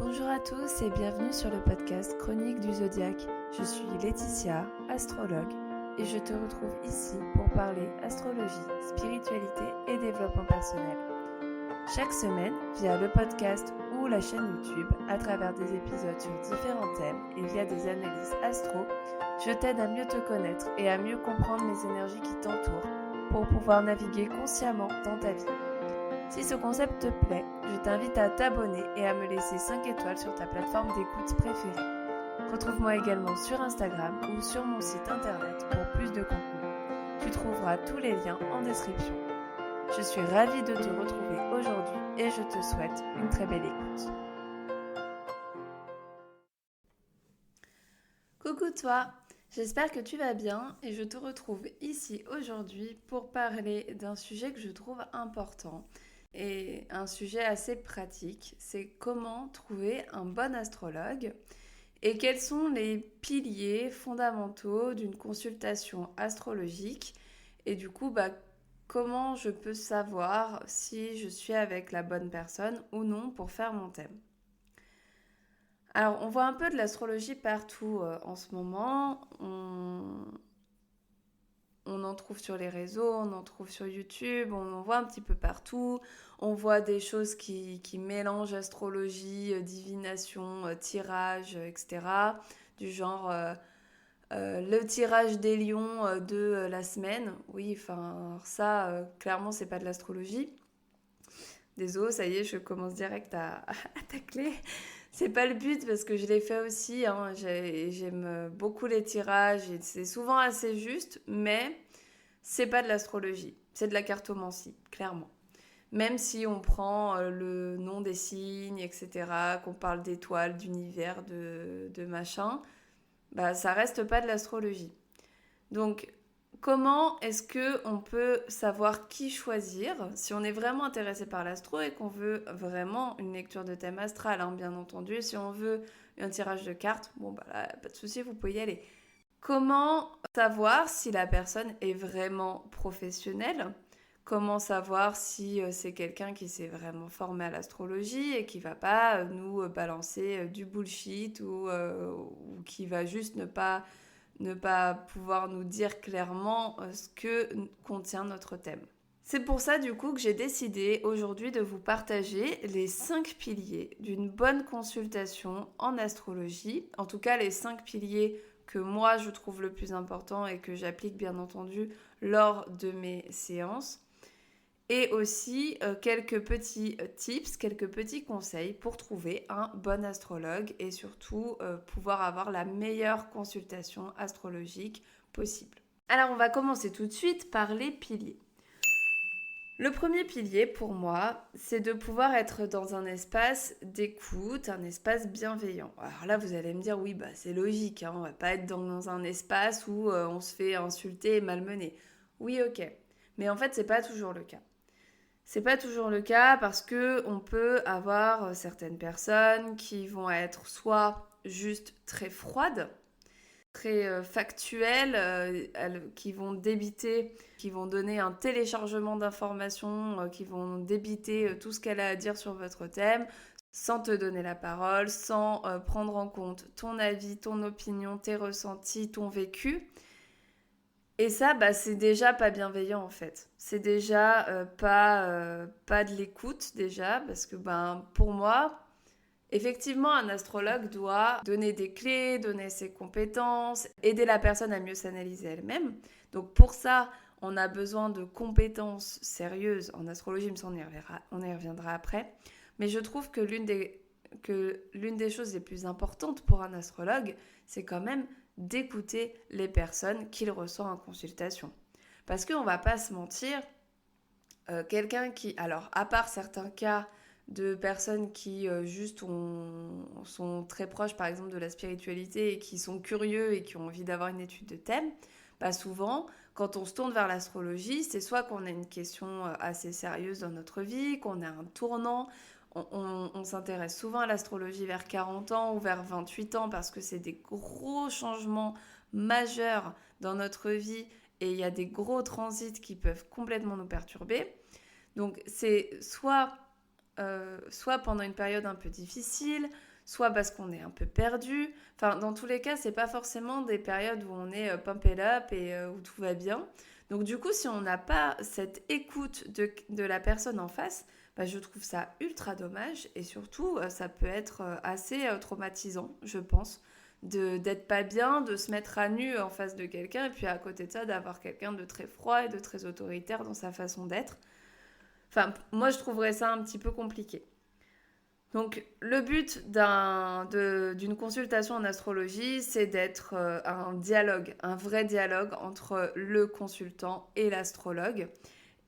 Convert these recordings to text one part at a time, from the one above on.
Bonjour à tous et bienvenue sur le podcast Chronique du Zodiaque. Je suis Laetitia, astrologue, et je te retrouve ici pour parler astrologie, spiritualité et développement personnel. Chaque semaine, via le podcast ou la chaîne YouTube, à travers des épisodes sur différents thèmes et via des analyses astro, je t'aide à mieux te connaître et à mieux comprendre les énergies qui t'entourent pour pouvoir naviguer consciemment dans ta vie. Si ce concept te plaît, je t'invite à t'abonner et à me laisser 5 étoiles sur ta plateforme d'écoute préférée. Retrouve-moi également sur Instagram ou sur mon site internet pour plus de contenu. Tu trouveras tous les liens en description. Je suis ravie de te retrouver aujourd'hui et je te souhaite une très belle écoute. Coucou toi, j'espère que tu vas bien et je te retrouve ici aujourd'hui pour parler d'un sujet que je trouve important. Et un sujet assez pratique, c'est comment trouver un bon astrologue et quels sont les piliers fondamentaux d'une consultation astrologique et du coup, comment je peux savoir si je suis avec la bonne personne ou non pour faire mon thème. Alors, on voit un peu de l'astrologie partout en ce moment. On en trouve sur les réseaux, on en trouve sur YouTube, on en voit un petit peu partout. On voit des choses qui mélangent astrologie, divination, tirage, etc. Du genre le tirage des lions de la semaine. Oui, enfin ça, clairement, c'est pas de l'astrologie. Désolé, ça y est, je commence direct à tacler. C'est pas le but parce que je l'ai fait aussi. J'aime beaucoup les tirages et c'est souvent assez juste, mais c'est pas de l'astrologie. C'est de la cartomancie, clairement. Même si on prend le nom des signes, etc., qu'on parle d'étoiles, d'univers, de machin, ça reste pas de l'astrologie. Donc, comment est-ce qu'on peut savoir qui choisir si on est vraiment intéressé par l'astro et qu'on veut vraiment une lecture de thème astral, bien entendu. Si on veut un tirage de cartes, là, pas de souci, vous pouvez y aller. Comment savoir si la personne est vraiment professionnelle? Comment savoir si c'est quelqu'un qui s'est vraiment formé à l'astrologie et qui va pas nous balancer du bullshit ou qui va juste ne pas pouvoir nous dire clairement ce que contient notre thème. C'est pour ça du coup que j'ai décidé aujourd'hui de vous partager les 5 piliers d'une bonne consultation en astrologie. En tout cas les 5 piliers que moi je trouve le plus important et que j'applique bien entendu lors de mes séances. Et aussi quelques petits tips, quelques petits conseils pour trouver un bon astrologue et surtout pouvoir avoir la meilleure consultation astrologique possible. Alors on va commencer tout de suite par les piliers. Le premier pilier pour moi, c'est de pouvoir être dans un espace d'écoute, un espace bienveillant. Alors là, vous allez me dire, oui, c'est logique, on va pas être dans un espace où on se fait insulter et malmener. Oui, ok. Mais en fait, c'est pas toujours le cas. C'est pas toujours le cas parce que on peut avoir certaines personnes qui vont être soit juste très froides, très factuelles, qui vont débiter, qui vont donner un téléchargement d'informations, qui vont débiter tout ce qu'elle a à dire sur votre thème, sans te donner la parole, sans prendre en compte ton avis, ton opinion, tes ressentis, ton vécu. Et ça, c'est déjà pas bienveillant en fait. C'est déjà pas de l'écoute déjà, parce que pour moi, effectivement, un astrologue doit donner des clés, donner ses compétences, aider la personne à mieux s'analyser elle-même. Donc pour ça, on a besoin de compétences sérieuses en astrologie, mais ça on y reviendra après. Mais je trouve que l'une des choses les plus importantes pour un astrologue, c'est quand même d'écouter les personnes qu'il reçoit en consultation. Parce qu'on ne va pas se mentir, quelqu'un qui, alors à part certains cas de personnes qui juste sont très proches par exemple de la spiritualité et qui sont curieux et qui ont envie d'avoir une étude de thème, souvent quand on se tourne vers l'astrologie, c'est soit qu'on a une question assez sérieuse dans notre vie, qu'on a un tournant. On s'intéresse souvent à l'astrologie vers 40 ans ou vers 28 ans parce que c'est des gros changements majeurs dans notre vie et il y a des gros transits qui peuvent complètement nous perturber. Donc c'est soit pendant une période un peu difficile, soit parce qu'on est un peu perdu. Enfin, dans tous les cas, c'est pas forcément des périodes où on est pumped up et où tout va bien. Donc du coup, si on n'a pas cette écoute de la personne en face, bah, je trouve ça ultra dommage et surtout, ça peut être assez traumatisant, je pense, d'être pas bien, de se mettre à nu en face de quelqu'un et puis à côté de ça, d'avoir quelqu'un de très froid et de très autoritaire dans sa façon d'être. Enfin, moi, je trouverais ça un petit peu compliqué. Donc, le but d'une consultation en astrologie, c'est d'être un dialogue, un vrai dialogue entre le consultant et l'astrologue.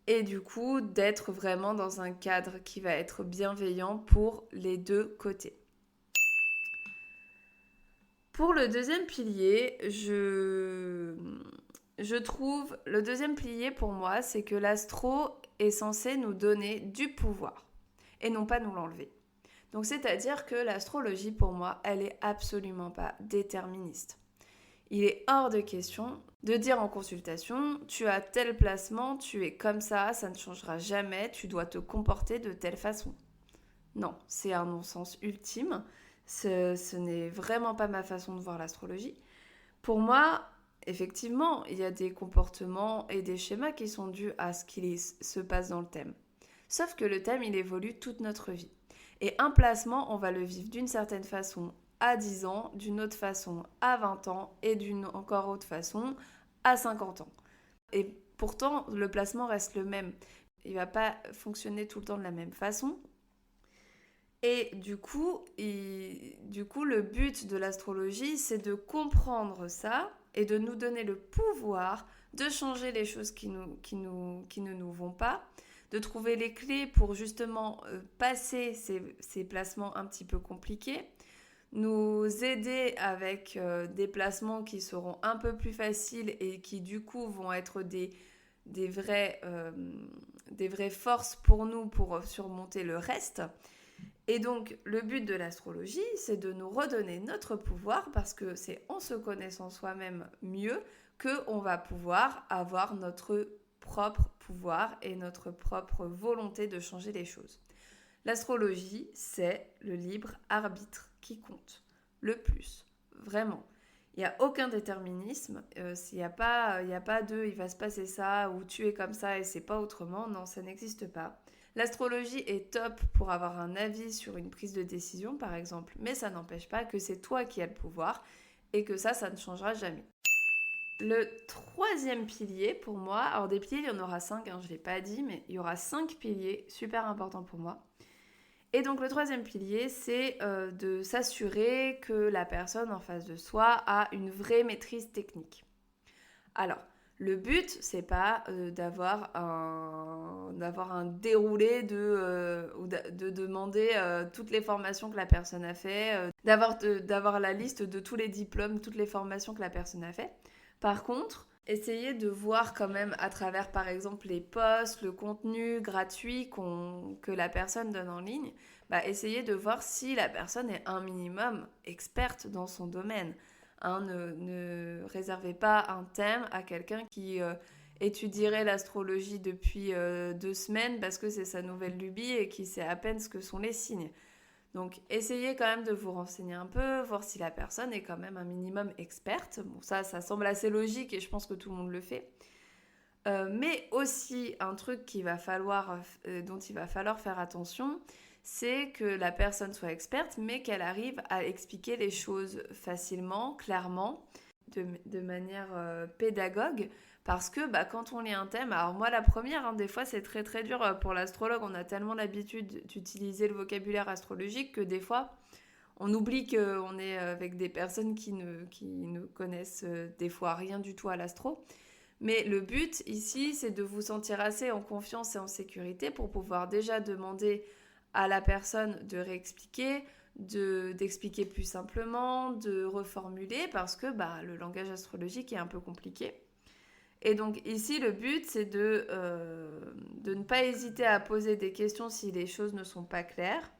Et du coup, d'être vraiment dans un cadre qui va être bienveillant pour les deux côtés. Pour le deuxième pilier, je trouve, le deuxième pilier pour moi, c'est que l'astro est censé nous donner du pouvoir et non pas nous l'enlever. Donc c'est-à-dire que l'astrologie, pour moi, elle est absolument pas déterministe. Il est hors de question de dire en consultation, tu as tel placement, tu es comme ça ne changera jamais, tu dois te comporter de telle façon. Non, c'est un non-sens ultime. Ce n'est vraiment pas ma façon de voir l'astrologie. Pour moi, effectivement, il y a des comportements et des schémas qui sont dus à ce qui se passe dans le thème. Sauf que le thème, il évolue toute notre vie. Et un placement, on va le vivre d'une certaine façon à 10 ans, d'une autre façon à 20 ans et d'une encore autre façon à 50 ans. Et pourtant, le placement reste le même. Il ne va pas fonctionner tout le temps de la même façon. Et le but de l'astrologie, c'est de comprendre ça et de nous donner le pouvoir de changer les choses qui ne nous vont pas, de trouver les clés pour justement passer ces placements un petit peu compliqués, nous aider avec des placements qui seront un peu plus faciles et qui du coup vont être des vraies forces pour nous pour surmonter le reste. Et donc, le but de l'astrologie, c'est de nous redonner notre pouvoir parce que c'est en se connaissant soi-même mieux qu'on va pouvoir avoir notre propre pouvoir et notre propre volonté de changer les choses. L'astrologie, c'est le libre arbitre qui compte le plus, vraiment. Il n'y a aucun déterminisme, il n'y a pas de il va se passer ça ou tu es comme ça et c'est pas autrement, non, ça n'existe pas. L'astrologie est top pour avoir un avis sur une prise de décision, par exemple, mais ça n'empêche pas que c'est toi qui as le pouvoir et que ça ne changera jamais. Le troisième pilier pour moi, alors des piliers, il y en aura 5, je ne l'ai pas dit, mais il y aura 5 piliers super importants pour moi. Et donc le troisième pilier, c'est de s'assurer que la personne en face de soi a une vraie maîtrise technique. Alors, le but, c'est pas d'avoir un déroulé ou de demander toutes les formations que la personne a fait, d'avoir la liste de tous les diplômes, toutes les formations que la personne a fait. Par contre, essayer de voir quand même à travers, par exemple, les posts, le contenu gratuit que la personne donne en ligne, essayer de voir si la personne est un minimum experte dans son domaine. Ne réservez pas un thème à quelqu'un qui étudierait l'astrologie depuis 2 semaines parce que c'est sa nouvelle lubie et qui sait à peine ce que sont les signes. Donc essayez quand même de vous renseigner un peu, voir si la personne est quand même un minimum experte. Bon, ça semble assez logique et je pense que tout le monde le fait. Mais aussi un truc dont il va falloir faire attention, c'est que la personne soit experte, mais qu'elle arrive à expliquer les choses facilement, clairement, de manière pédagogue. Parce que quand on lit un thème, alors moi la première, des fois c'est très très dur pour l'astrologue, on a tellement l'habitude d'utiliser le vocabulaire astrologique que des fois on oublie qu'on est avec des personnes qui ne connaissent des fois rien du tout à l'astro. Mais le but ici, c'est de vous sentir assez en confiance et en sécurité pour pouvoir déjà demander à la personne de réexpliquer, d'expliquer plus simplement, de reformuler parce que le langage astrologique est un peu compliqué. Et donc ici, le but, c'est de ne pas hésiter à poser des questions si les choses ne sont pas claires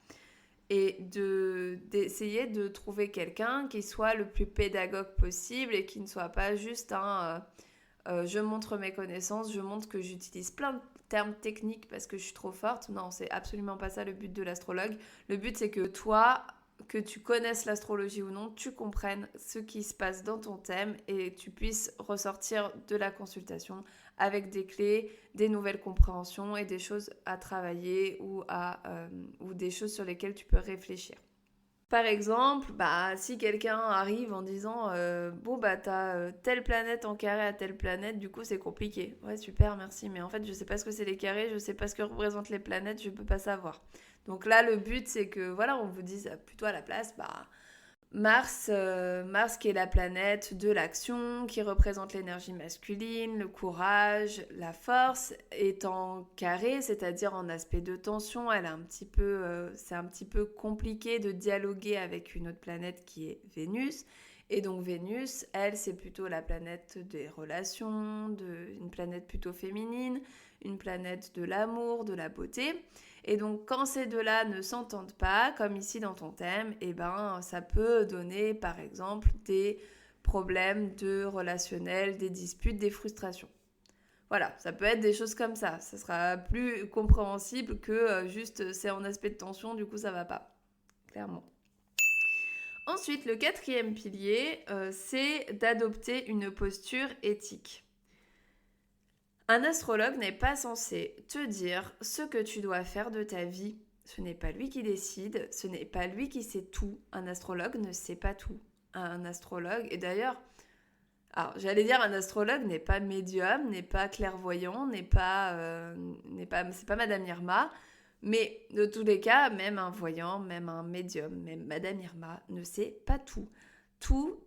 et d'essayer de trouver quelqu'un qui soit le plus pédagogue possible et qui ne soit pas juste je montre mes connaissances, je montre que j'utilise plein de termes techniques parce que je suis trop forte. Non, c'est absolument pas ça le but de l'astrologue. Le but, c'est que toi, que tu connaisses l'astrologie ou non, tu comprennes ce qui se passe dans ton thème et tu puisses ressortir de la consultation avec des clés, des nouvelles compréhensions et des choses à travailler ou des choses sur lesquelles tu peux réfléchir. Par exemple, si quelqu'un arrive en disant t'as telle planète en carré à telle planète, du coup c'est compliqué. Ouais, super, merci, mais en fait je sais pas ce que c'est les carrés, je sais pas ce que représentent les planètes, je peux pas savoir. Donc là, le but c'est que on vous dise plutôt à la place, Mars qui est la planète de l'action, qui représente l'énergie masculine, le courage, la force, est en carré, c'est-à-dire en aspect de tension. C'est un petit peu compliqué de dialoguer avec une autre planète qui est Vénus. Et donc Vénus, elle, c'est plutôt la planète des relations, une planète plutôt féminine, une planète de l'amour, de la beauté. Et donc, quand ces deux-là ne s'entendent pas, comme ici dans ton thème, ça peut donner, par exemple, des problèmes de relationnel, des disputes, des frustrations. Voilà, ça peut être des choses comme ça. Ça sera plus compréhensible que juste c'est en aspect de tension, du coup ça va pas. Clairement. Ensuite, le quatrième pilier, c'est d'adopter une posture éthique. Un astrologue n'est pas censé te dire ce que tu dois faire de ta vie. Ce n'est pas lui qui décide, ce n'est pas lui qui sait tout. Un astrologue ne sait pas tout. Un astrologue, et d'ailleurs, j'allais dire un astrologue n'est pas médium, n'est pas clairvoyant, c'est pas Madame Irma, mais de tous les cas, même un voyant, même un médium, même Madame Irma ne sait pas tout. Tout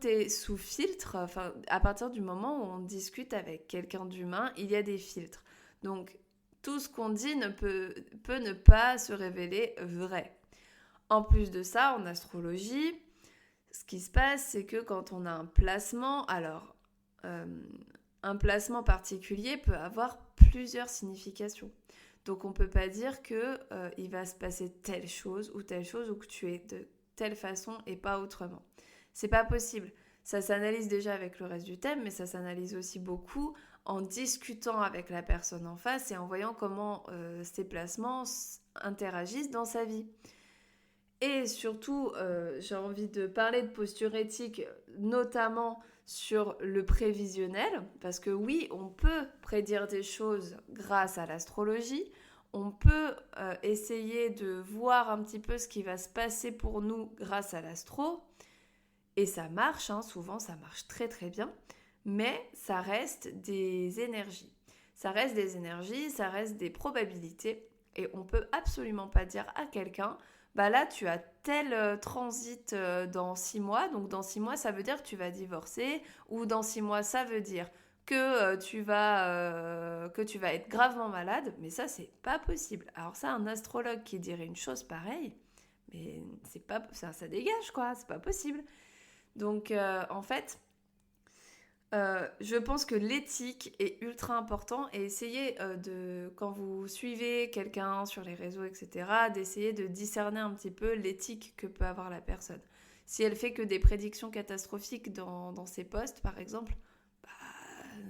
est sous filtre. Enfin, à partir du moment où on discute avec quelqu'un d'humain, il y a des filtres. Donc, tout ce qu'on dit peut ne pas se révéler vrai. En plus de ça, en astrologie, ce qui se passe, c'est que quand on a un placement, un placement particulier peut avoir plusieurs significations. Donc, on ne peut pas dire qu'il va se passer telle chose ou que tu es de telle façon et pas autrement. C'est pas possible. Ça s'analyse déjà avec le reste du thème, mais ça s'analyse aussi beaucoup en discutant avec la personne en face et en voyant comment ces placements interagissent dans sa vie. Et surtout, j'ai envie de parler de posture éthique, notamment sur le prévisionnel, parce que oui, on peut prédire des choses grâce à l'astrologie, on peut essayer de voir un petit peu ce qui va se passer pour nous grâce à l'astro, et ça marche, souvent ça marche très très bien, mais ça reste des énergies. Ça reste des énergies, ça reste des probabilités, et on peut absolument pas dire à quelqu'un, là tu as tel transit dans 6 mois, donc dans 6 mois ça veut dire que tu vas divorcer, ou dans 6 mois ça veut dire que tu vas être gravement malade, mais ça c'est pas possible. Alors ça, un astrologue qui dirait une chose pareille, mais c'est pas, ça dégage quoi, c'est pas possible. Donc, en fait, je pense que l'éthique est ultra important et essayez quand vous suivez quelqu'un sur les réseaux, etc., d'essayer de discerner un petit peu l'éthique que peut avoir la personne. Si elle fait que des prédictions catastrophiques dans ses posts, par exemple,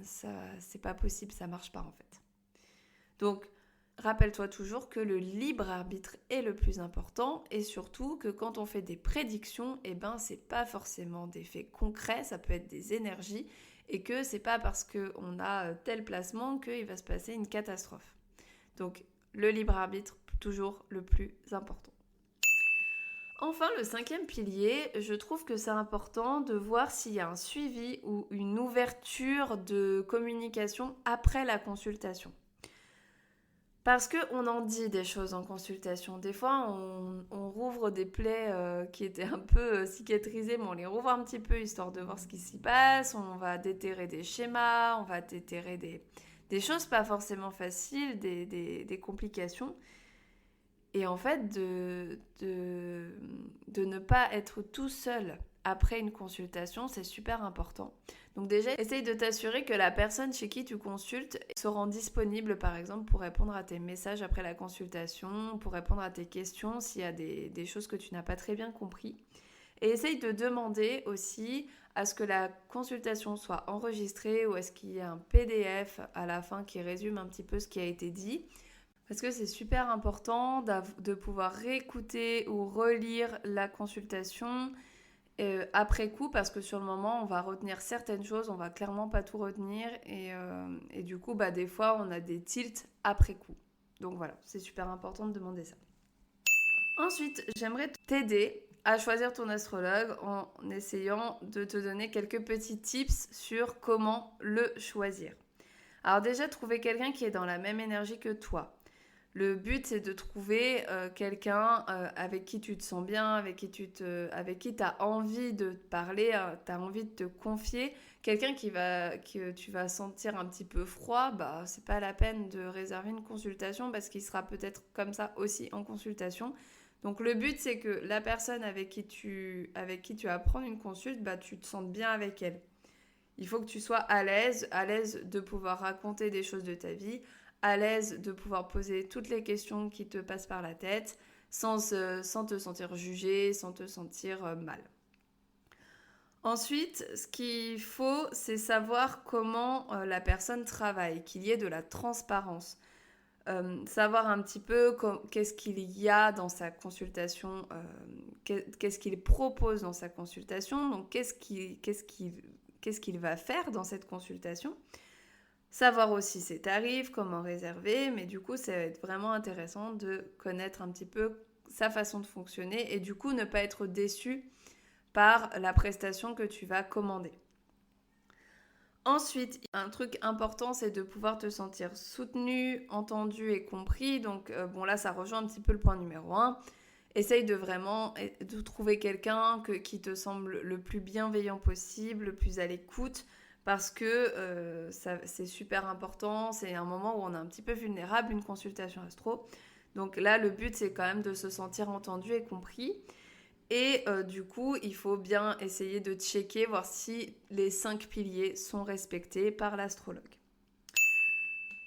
ça, c'est pas possible, ça marche pas en fait. Donc, rappelle-toi toujours que le libre arbitre est le plus important et surtout que quand on fait des prédictions, c'est pas forcément des faits concrets, ça peut être des énergies et que c'est pas parce qu'on a tel placement qu'il va se passer une catastrophe. Donc le libre arbitre, toujours le plus important. Enfin, le 5e pilier, je trouve que c'est important de voir s'il y a un suivi ou une ouverture de communication après la consultation. Parce qu'on en dit des choses en consultation. Des fois, on rouvre des plaies qui étaient un peu cicatrisées, mais on les rouvre un petit peu histoire de voir ce qui s'y passe. On va déterrer des schémas, on va déterrer des choses pas forcément faciles, des complications. Et en fait, de ne pas être tout seul après une consultation, c'est super important. Donc déjà, essaye de t'assurer que la personne chez qui tu consultes se rend disponible, par exemple, pour répondre à tes messages après la consultation, pour répondre à tes questions s'il y a des choses que tu n'as pas très bien compris. Et essaye de demander aussi à ce que la consultation soit enregistrée ou est-ce qu'il y a un PDF à la fin qui résume un petit peu ce qui a été dit Parce que c'est super important de pouvoir réécouter ou relire la consultation après coup, parce que sur le moment, on va retenir certaines choses, on va clairement pas tout retenir, et du coup, des fois, on a des tilts après coup. Donc voilà, c'est super important de demander ça. Ensuite, j'aimerais t'aider à choisir ton astrologue en essayant de te donner quelques petits tips sur comment le choisir. Alors déjà, trouver quelqu'un qui est dans la même énergie que toi. Le but, c'est de trouver quelqu'un avec qui tu te sens bien, avec qui tu as envie de te parler, tu as envie de te confier. Quelqu'un que tu vas sentir un petit peu froid, c'est pas la peine de réserver une consultation parce qu'il sera peut-être comme ça aussi en consultation. Donc le but, c'est que la personne avec qui tu vas prendre une consulte, tu te sentes bien avec elle. Il faut que tu sois à l'aise de pouvoir raconter des choses de ta vie, à l'aise de pouvoir poser toutes les questions qui te passent par la tête, sans te sentir jugé, sans te sentir mal. Ensuite, ce qu'il faut, c'est savoir comment la personne travaille, qu'il y ait de la transparence. Savoir un petit peu qu'est-ce qu'il y a dans sa consultation, qu'est-ce qu'il propose dans sa consultation, donc qu'est-ce qu'il va faire dans cette consultation. Savoir aussi ses tarifs, comment réserver, mais du coup, ça va être vraiment intéressant de connaître un petit peu sa façon de fonctionner et du coup, ne pas être déçu par la prestation que tu vas commander. Ensuite, un truc important, c'est de pouvoir te sentir soutenu, entendu et compris. Donc là, ça rejoint un petit peu le point numéro 1. Essaye de trouver quelqu'un qui te semble le plus bienveillant possible, le plus à l'écoute, parce que c'est super important. C'est un moment où on est un petit peu vulnérable, une consultation astro. Donc là, le but, c'est quand même de se sentir entendu et compris. Et du coup, il faut bien essayer de checker, voir si les 5 piliers sont respectés par l'astrologue.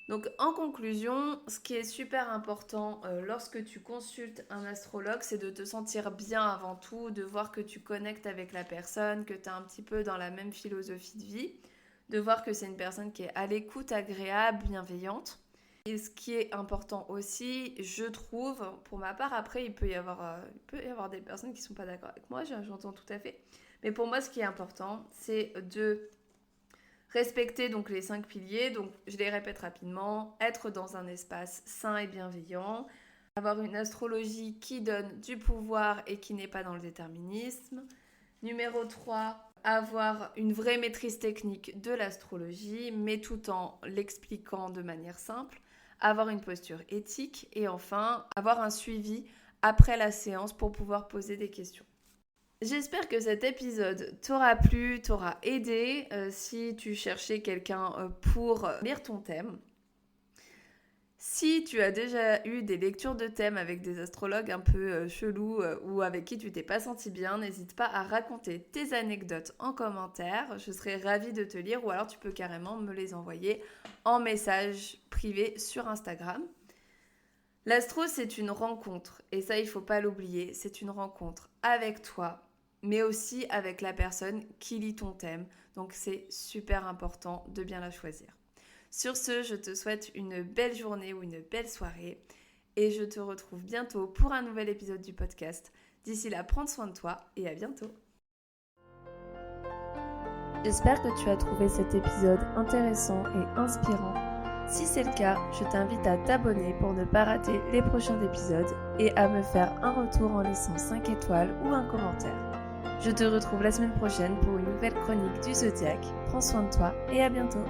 Donc en conclusion, ce qui est super important lorsque tu consultes un astrologue, c'est de te sentir bien avant tout, de voir que tu connectes avec la personne, que tu es un petit peu dans la même philosophie de vie, de voir que c'est une personne qui est à l'écoute, agréable, bienveillante. Et ce qui est important aussi, je trouve, pour ma part, après il peut y avoir des personnes qui ne sont pas d'accord avec moi, j'entends tout à fait. Mais pour moi, ce qui est important, c'est de respecter donc les 5 piliers. Donc je les répète rapidement. Être dans un espace sain et bienveillant. Avoir une astrologie qui donne du pouvoir et qui n'est pas dans le déterminisme. Numéro 3, avoir une vraie maîtrise technique de l'astrologie, mais tout en l'expliquant de manière simple. Avoir une posture éthique et enfin, avoir un suivi après la séance pour pouvoir poser des questions. J'espère que cet épisode t'aura plu, t'aura aidé si tu cherchais quelqu'un pour lire ton thème. Si tu as déjà eu des lectures de thèmes avec des astrologues un peu chelous ou avec qui tu t'es pas senti bien, n'hésite pas à raconter tes anecdotes en commentaire. Je serais ravie de te lire ou alors tu peux carrément me les envoyer en message privé sur Instagram. L'astro, c'est une rencontre et ça, il faut pas l'oublier. C'est une rencontre avec toi, mais aussi avec la personne qui lit ton thème. Donc, c'est super important de bien la choisir. Sur ce, je te souhaite une belle journée ou une belle soirée et je te retrouve bientôt pour un nouvel épisode du podcast. D'ici là, prends soin de toi et à bientôt. J'espère que tu as trouvé cet épisode intéressant et inspirant. Si c'est le cas, je t'invite à t'abonner pour ne pas rater les prochains épisodes et à me faire un retour en laissant 5 étoiles ou un commentaire. Je te retrouve la semaine prochaine pour une nouvelle chronique du Zodiaque. Prends soin de toi et à bientôt.